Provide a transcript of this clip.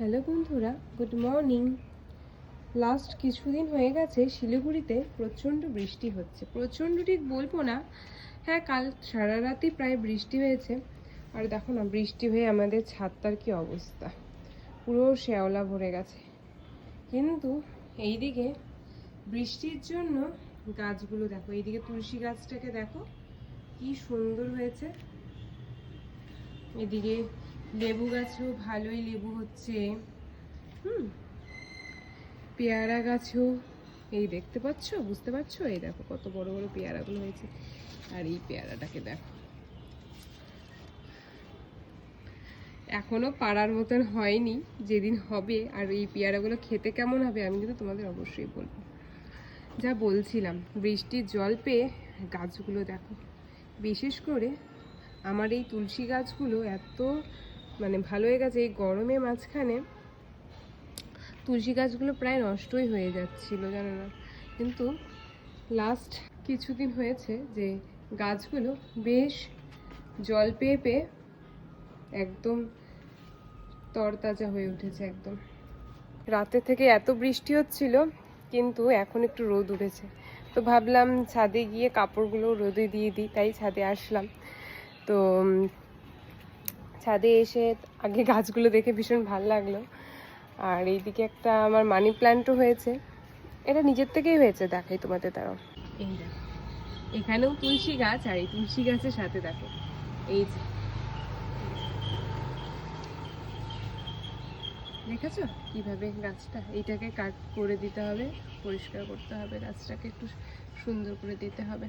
Hello বন্ধুরা, good morning. Last কিছুদিন হয়ে গেছে শিলিগুড়িতে প্রচণ্ড বৃষ্টি হচ্ছে। প্রচণ্ড ঠিক বলবো না, হ্যাঁ কাল সারা রাতই প্রায় বৃষ্টি হয়েছে। আর দেখো না, বৃষ্টি হয়ে আমাদের ছাদটার কি অবস্থা, পুরো শ্যাওলা ভরে গেছে। কিন্তু এইদিকে বৃষ্টির জন্য গাছগুলো দেখো, এইদিকে তুলসী গাছটাকে দেখো কি সুন্দর হয়েছে। এদিকে লেবু গাছেও ভালোই লেবু হচ্ছে। পেয়ারা গাছেও এই দেখতে পাচ্ছ, বুঝতে পারছো, এই দেখো কত বড় বড় পেয়ারাগুলো হয়েছে। আর এই পেয়ারাটাকে দেখো, এখনো পাড়ার মতন হয়নি, যেদিন হবে আর এই পেয়ারাগুলো খেতে কেমন হবে আমি কিন্তু তোমাদের অবশ্যই বলবো। যা বলছিলাম, বৃষ্টির জল পেয়ে গাছগুলো দেখো, বিশেষ করে আমার এই তুলসী গাছগুলো এত ভালো হয়ে গেছে। এই গরমের মাঝখানে তুলসী গাছগুলো প্রায় নষ্টই হয়ে যাচ্ছিল, জানো না, কিন্তু লাস্ট কিছুদিন হয়েছে যে গাছগুলো বেশ জল পেয়ে পেয়ে একদম তরতাজা হয়ে উঠেছে একদম। রাতে থেকে এত বৃষ্টি হচ্ছিল, কিন্তু এখন একটু রোদ উঠেছে, তো ভাবলাম ছাদে গিয়ে কাপড়গুলো রোদে দিয়ে দিই, তাই ছাদে আসলাম। তো ছাদে এসে আগে গাছগুলো দেখে ভীষণ ভালো লাগলো। আর এইদিকে একটা আমার মানি প্ল্যান্টও হয়েছে, এটা নিজের থেকেই হয়েছে, দেখাই তোমাদের দাঁড়াও। এই দেখো, এখানেও তুলসী গাছ, আর এই তুলসী গাছের সাথে দেখো এই যে, দেখেছো কিভাবে গাছটা, এইটাকে কাট করে দিতে হবে, পরিষ্কার করতে হবে, গাছটাকে একটু সুন্দর করে দিতে হবে।